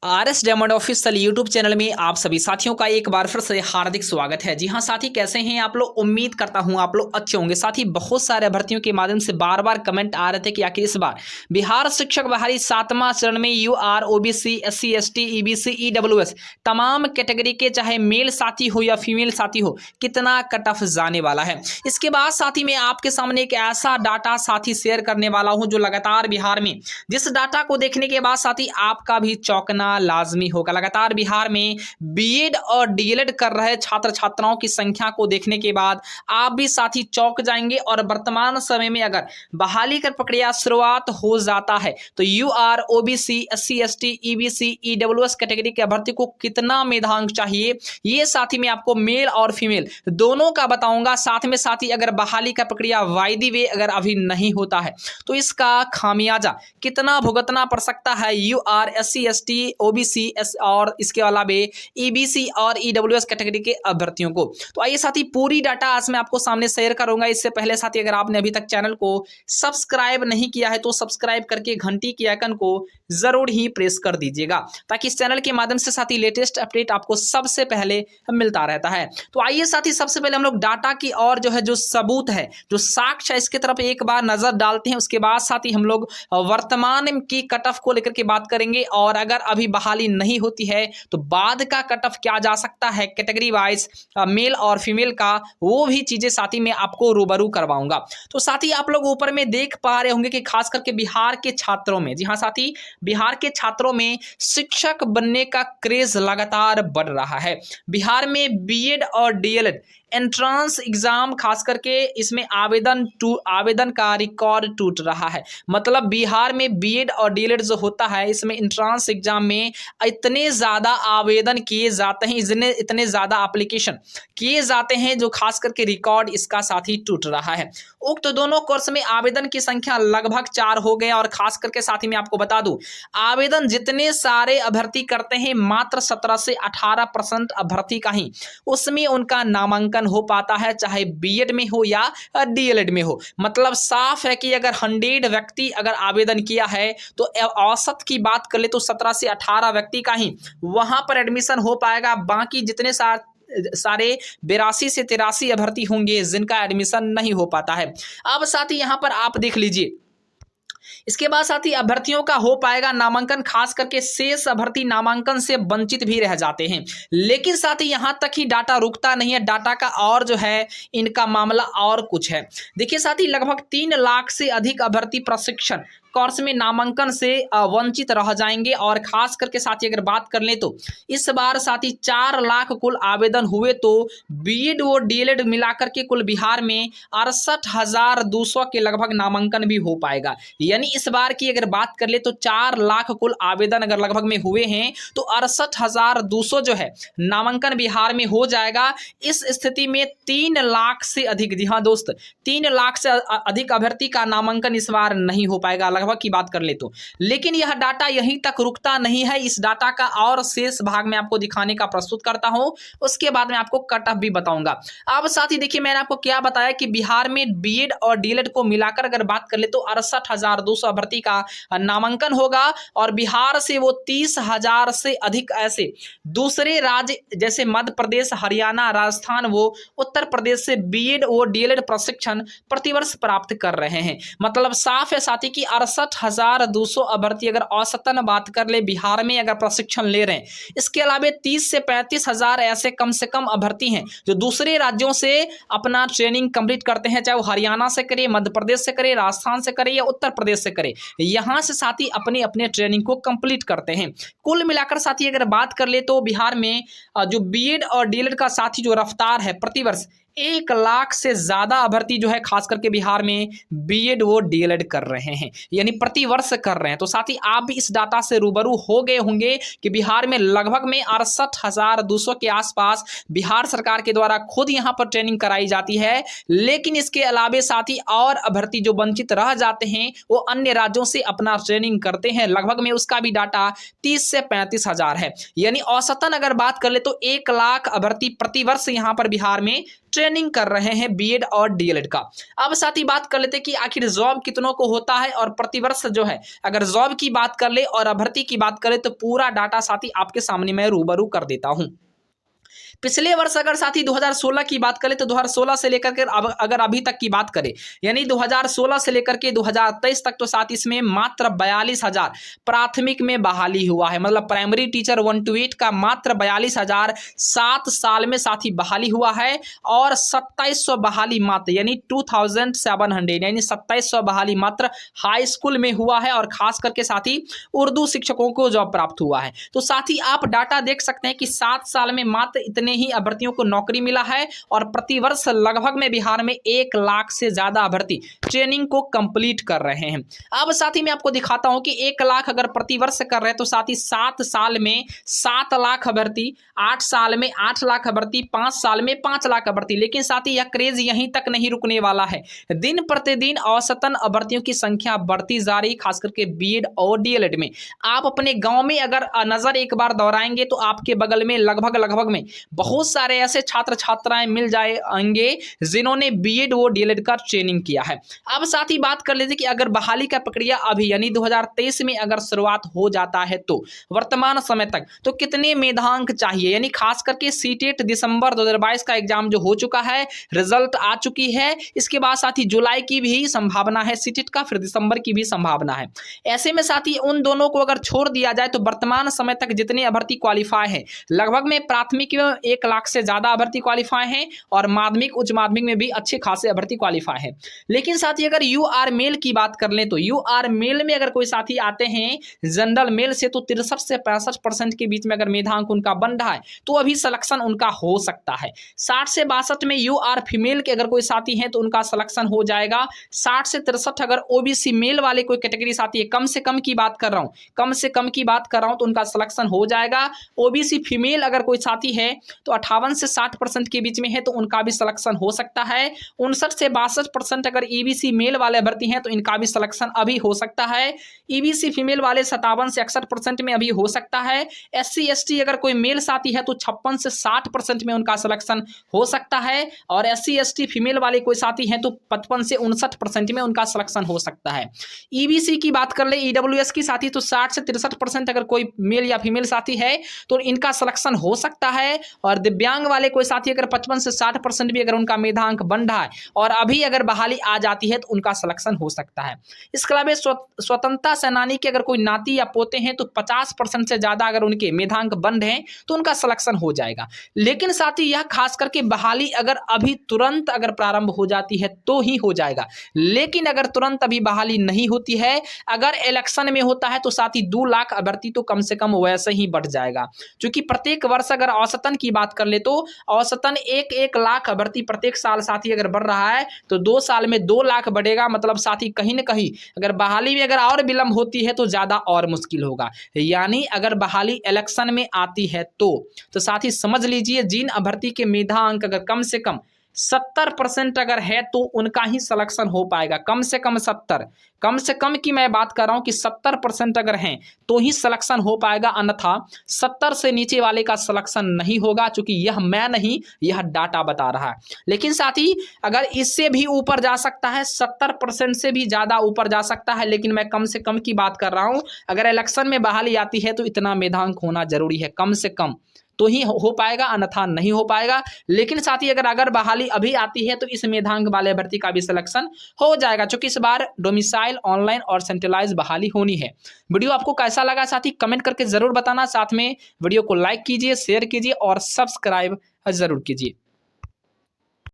RS diamond official YouTube channel में आप सभी साथियों का एक बार फिर से हार्दिक स्वागत है। जी हाँ साथी, कैसे हैं आप लोग? उम्मीद करता हूं आप लोग अच्छे होंगे। साथी, बहुत सारे अभ्यर्थियों के माध्यम से बार बार कमेंट आ रहे थे कि आखिर इस बार बिहार शिक्षक बहाली 7वां चरण में UR, OBC, SC, ST, EBC, EWS तमाम कैटेगरी के चाहे मेल साथी हो या फीमेल साथी हो, कितना कट ऑफ जाने वाला है। इसके बाद साथी मैं आपके सामने एक ऐसा डाटा साथी शेयर करने वाला हूं जो लगातार बिहार में, जिस डाटा को देखने के बाद साथी आपका भी चौंकना लाजमी होगा। लगातार बिहार में बीएड और डीएलएड कर रहे छात्र छात्राओं की संख्या को देखने के बाद आप भी साथी चौंक जाएंगे। और वर्तमान समय में अगर बहाली कर प्रक्रिया शुरुआत हो जाता है तो UR, OBC, SC, ST, EBC, EWS category के अभ्यर्थी को कितना मेधांक चाहिए, ये साथी मैं आपको मेल और फीमेल दोनों का बताऊंगा। साथ में साथी अगर बहाली का प्रक्रिया वायदी वे अगर अभी नहीं होता है तो इसका खामियाजा कितना भुगतना पड़ सकता है यूआर, एससी, एसटी, ओबीसी और इसके अलावा ईबीसी और ईडब्ल्यूएस कैटेगरी के अभ्यर्थियों को। तो आइए साथी, पूरी डाटा आज मैं आपको सामने शेयर करूंगा। इससे पहले साथी अगर आपने अभी तक चैनल को सब्सक्राइब नहीं किया है तो सब्सक्राइब करके घंटी के आइकन को जरूर ही प्रेस कर दीजिएगा, ताकि इस चैनल के माध्यम से साथी लेटेस्ट अपडेट आपको सबसे पहले मिलता रहता है। तो आइए साथी, सबसे पहले हम लोग डाटा की और जो सबूत है, जो साक्ष्य है, इसकी तरफ एक बार नजर डालते हैं। उसके बाद साथी हम लोग वर्तमान की कट ऑफ को लेकर के बात करेंगे, और अगर अभी बहाली नहीं होती है तो बाद का कट ऑफ क्या जा सकता है कैटेगरी वाइज मेल और फीमेल का, वो भी चीजें साथी मैं आपको रूबरू करवाऊंगा। तो साथी आप लोग ऊपर में देख पा रहे होंगे कि खास करके बिहार के छात्रों में, जी हाँ साथी, बिहार के छात्रों में शिक्षक बनने का क्रेज लगातार बढ़ रहा है। बिहार में बीएड और डीएलएड एंट्रेंस एग्जाम खास करके इसमें आवेदन का रिकॉर्ड टूट रहा है। मतलब बिहार में बीएड और डीएलएड जो होता है, इसमें एंट्रेंस एग्जाम में इतने ज़्यादा आवेदन किए जाते हैं, इतने ज़्यादा एप्लीकेशन किए जाते हैं, जो खास करके रिकॉर्ड इसका साथ ही टूट रहा है। उक्त दोनों कोर्स में आवेदन की संख्या लगभग 4 हो गए, और खास करके साथ ही मैं आपको बता दूं, आवेदन जितने सारे अभ्यर्थी करते हैं मात्र 17 से 18% अभ्यर्थी का ही उसमें उनका नामांकन हो पाता है, चाहे बीएड में हो या डीएलएड में हो। मतलब साफ है कि अगर 100 व्यक्ति अगर आवेदन किया है तो औसत की बात कर ले तो 17 से 18 व्यक्ति का ही वहां पर एडमिशन हो पाएगा। बाकी जितने सारे 82 से 83 अभ्यर्थी होंगे जिनका एडमिशन नहीं हो पाता है। अब साथ ही यहां पर आप देख लीजिए, इसके बाद साथ ही अभ्यर्थियों का हो पाएगा नामांकन, खास करके शेष अभ्यर्थी नामांकन से वंचित भी रह जाते हैं। लेकिन साथ ही यहां तक ही डाटा रुकता नहीं है, डाटा का और जो है इनका मामला और कुछ है। देखिए साथ ही लगभग 3 लाख से अधिक अभ्यर्थी प्रशिक्षण कोर्स में नामांकन से वंचित रह जाएंगे। और खास करके साथी अगर बात कर लें तो इस बार साथी 4 लाख कुल आवेदन हुए, तो बीएड और डीएलएड मिलाकर के कुल बिहार में 68,200 के लगभग नामांकन भी हो पाएगा। यानी इस बार की अगर बात कर ले तो 4 लाख कुल आवेदन अगर लगभग में हुए हैं तो 68,200 जो है नामांकन बिहार में हो जाएगा। इस स्थिति में 3 लाख से अधिक, जी हाँ दोस्त, 3 लाख से अधिक अभ्यर्थी का नामांकन इस बार नहीं हो पाएगा लगभग की बात कर ले तो। लेकिन यह डाटा यहीं तक रुकता नहीं है, इस डाटा का और शेष भाग में आपको दिखाने का प्रस्तुत करता हूं, उसके बाद में आपको कट ऑफ भी बताऊंगा। अब साथ ही देखिए, मैंने आपको क्या बताया कि बिहार में बीएड और डीएलएड को मिलाकर अगर बात कर ले तो 68,200 अभ्यर्थी का नामांकन होगा, और बिहार से वो 30,000 से अधिक ऐसे दूसरे राज्य जैसे मध्य प्रदेश, हरियाणा, राजस्थान, वो उत्तर प्रदेश से बीएड और डीएलएड प्रशिक्षण प्रतिवर्ष प्राप्त कर रहे हैं। मतलब साफ है साथी कि 68,200 अभ्यर्थी अगर औसतन बात कर ले बिहार में अगर प्रशिक्षण ले रहे हैं। इसके अलावा 30 से 35,000 ऐसे कम से कम अभ्यर्थी हैं जो दूसरे राज्यों से अपना ट्रेनिंग कंप्लीट करते हैं, चाहे वो हरियाणा से करे, मध्य प्रदेश से करे, राजस्थान से करे या उत्तर प्रदेश से करे। यहां से साथी अपने अपने ट्रेनिंग को कंप्लीट करते हैं। कुल मिलाकर साथी अगर बात कर ले तो बिहार में जो बीएड और डीएलएड का साथी जो रफ्तार है, प्रतिवर्ष 1 लाख से ज्यादा अभ्यर्थी जो है खास करके बिहार में बीएड वो डीएलएड कर रहे हैं, यानी प्रति वर्ष कर रहे हैं। तो साथ ही आप भी इस डाटा से रूबरू हो गए होंगे कि बिहार में लगभग में 68,200 के आसपास बिहार सरकार के द्वारा खुद यहां पर ट्रेनिंग कराई जाती है। लेकिन इसके अलावे साथ ही और अभ्यर्थी जो वंचित रह जाते हैं वो अन्य राज्यों से अपना ट्रेनिंग करते हैं, लगभग में उसका भी डाटा 30 से 35,000 है। यानी औसतन अगर बात कर ले तो 1 लाख अभ्यर्थी प्रति वर्ष यहां पर बिहार में ट्रेनिंग कर रहे हैं बीएड और डीएलएड का। अब साथ ही बात कर लेते हैं कि आखिर जॉब कितनों को होता है और प्रतिवर्ष जो है अगर जॉब की बात कर ले और भर्ती की बात करें तो पूरा डाटा साथी आपके सामने मैं रूबरू कर देता हूं। पिछले वर्ष अगर साथी 2016 की बात करें तो 2016 से लेकर के अगर अभी तक की बात करें यानी 2016 से लेकर के 2023 तक तो साथ इसमें मात्र 42,000 प्राथमिक में बहाली हुआ है। मतलब प्राइमरी टीचर 1 to 8 का मात्र 42,000 7 साल में साथी बहाली हुआ है और 2700 बहाली मात्र यानी 2700 यानी 2700 बहाली मात्र हाई स्कूल में हुआ है और खास करके साथी उर्दू शिक्षकों को जॉब प्राप्त हुआ है। तो साथी आप डाटा देख सकते हैं कि 7 साल में मात्र इतने ही अभ्यर्थियों को नौकरी मिला है और प्रतिवर्ष लगभग में बिहार में 1 लाख से ज्यादा अभ्यर्थी ट्रेनिंग को कंप्लीट कर रहे हैं। अब साथ ही मैं आपको दिखाता हूं कि 1 लाख अगर प्रतिवर्ष कर रहे हैं तो साथ ही 7 साल में 7 लाख अभ्यर्थी, 8 साल में 8 लाख अभ्यर्थी, 5 साल में 5 लाख अभ्यर्थी। लेकिन साथ ही यह क्रेज यहीं तक नहीं रुकने वाला है। दिन प्रतिदिन औसतन अभ्यर्थियों की संख्या बढ़ती जा रही, खास करके बीएड और डीएलएड में। आप अपने गांव में अगर नजर एक बार दौड़ाएंगे तो आपके बगल में लगभग में बहुत सारे ऐसे छात्र छात्राएं मिल जाएंगे जिन्होंने बीएड व डीएलएड का ट्रेनिंग किया है। अब साथ ही बात कर लेते कि अगर बहाली का प्रक्रिया अभी यानी 2023 में अगर शुरुआत हो जाता है तो वर्तमान समय तक तो कितने मेधांक चाहिए, यानी खास करके सीटेट दिसंबर 2022 का एग्जाम जो हो चुका है, रिजल्ट आ चुकी है। इसके बाद साथ ही जुलाई की भी संभावना है सीटेट का, फिर दिसंबर की भी संभावना है। ऐसे में साथ ही उन दोनों को अगर छोड़ दिया जाए तो वर्तमान समय तक जितने अभ्यर्थी क्वालिफाई है लगभग में प्राथमिक 1 लाख से ज्यादा अभ्यर्थी क्वालिफाई हैं और माध्यमिक उच्च माध्यमिक में भी अच्छे खासे अभ्यर्थी क्वालिफाई हैं। लेकिन साथ ही अगर यूआर मेल की बात कर लें तो यूआर मेल में अगर कोई साथी आते हैं जनरल मेल से तो 63 से 65% के बीच में अगर मेधांक उनका बन रहा है तो अभी सिलेक्शन उनका हो सकता है। 60 से 62 में यूआर फीमेल के अगर कोई साथी हैं तो उनका सिलेक्शन हो जाएगा। 60 से 63 अगर ओबीसी मेल वाले कोई कैटेगरी साथी है, कम से कम की बात कर रहा हूं, कम से कम की बात कर रहा हूं तो उनका सिलेक्शन हो जाएगा। ओबीसी फीमेल अगर कोई साथी है तो 58 से 60% के बीच में है तो उनका भी सिलेक्शन हो सकता है। 59 से 62% अगर ईबीसी मेल वाले भर्ती हैं तो इनका भी सिलेक्शन अभी हो सकता है। ईबीसी फीमेल वाले 57 से 61% में अभी हो सकता है। एससी एसटी अगर कोई मेल साथी है तो 56 से 60% में उनका सिलेक्शन हो सकता है और एससी एसटी फीमेल वाले कोई साथी हैं तो 55 से 59% में उनका सिलेक्शन हो सकता है। ईबीसी की बात कर ले, ईडब्ल्यूएस की साथी तो 60 से 63% अगर कोई मेल या फीमेल साथी है तो इनका सिलेक्शन हो सकता है। और दिव्यांग वाले कोई साथी अगर 55 से 60% भी अगर उनका मेधांक बन रहा है और अभी अगर बहाली आ जाती है तो उनका सिलेक्शन हो सकता है। इसके अलावा स्वतंत्रता सेनानी के अगर कोई नाती या पोते हैं तो 50% से ज्यादा अगर उनके मेधांक बन रहे हैं तो उनका सिलेक्शन हो जाएगा। लेकिन साथ ही यह खास करके बहाली अगर अभी तुरंत अगर प्रारंभ हो जाती है तो ही हो जाएगा। लेकिन अगर तुरंत अभी बहाली नहीं होती है, अगर इलेक्शन में होता है तो साथ ही 2 लाख अभ्यर्थी तो कम से कम वैसे ही बढ़ जाएगा। क्योंकि प्रत्येक वर्ष अगर औसतन की बात कर ले तो औसतन 1 लाख अभ्यर्थी प्रत्येक साल साथी अगर बढ़ रहा है तो 2 साल में 2 लाख बढ़ेगा। मतलब साथी कहीं न कहीं अगर बहाली में अगर और विलंब होती है तो ज्यादा और मुश्किल होगा। यानी अगर बहाली इलेक्शन में आती है तो साथी समझ लीजिए जिन अभ्यर्थी के मेधांक अगर कम से कम 70% अगर है तो उनका ही सिलेक्शन हो पाएगा। कम से कम 70, कम से कम की मैं बात कर रहा हूं कि 70% अगर हैं तो ही सिलेक्शन हो पाएगा, अन्यथा 70 से नीचे वाले का सिलेक्शन नहीं होगा। क्योंकि यह मैं नहीं, यह डाटा बता रहा है। लेकिन साथ ही अगर इससे भी ऊपर जा सकता है, 70% से भी ज्यादा ऊपर जा सकता है, लेकिन मैं कम से कम की बात कर रहा हूं। अगर इलेक्शन में बहाली आती है तो इतना मेधांक होना जरूरी है, कम से कम तो ही हो पाएगा, अन्यथा नहीं हो पाएगा। लेकिन साथ ही अगर बहाली अभी आती है तो इस मेधांक वाले भर्ती का भी सिलेक्शन हो जाएगा। क्योंकि इस बार डोमिसाइल ऑनलाइन और सेंट्रलाइज बहाली होनी है। वीडियो आपको कैसा लगा साथी कमेंट करके जरूर बताना। साथ में वीडियो को लाइक कीजिए, शेयर कीजिए और सब्सक्राइब जरूर कीजिए।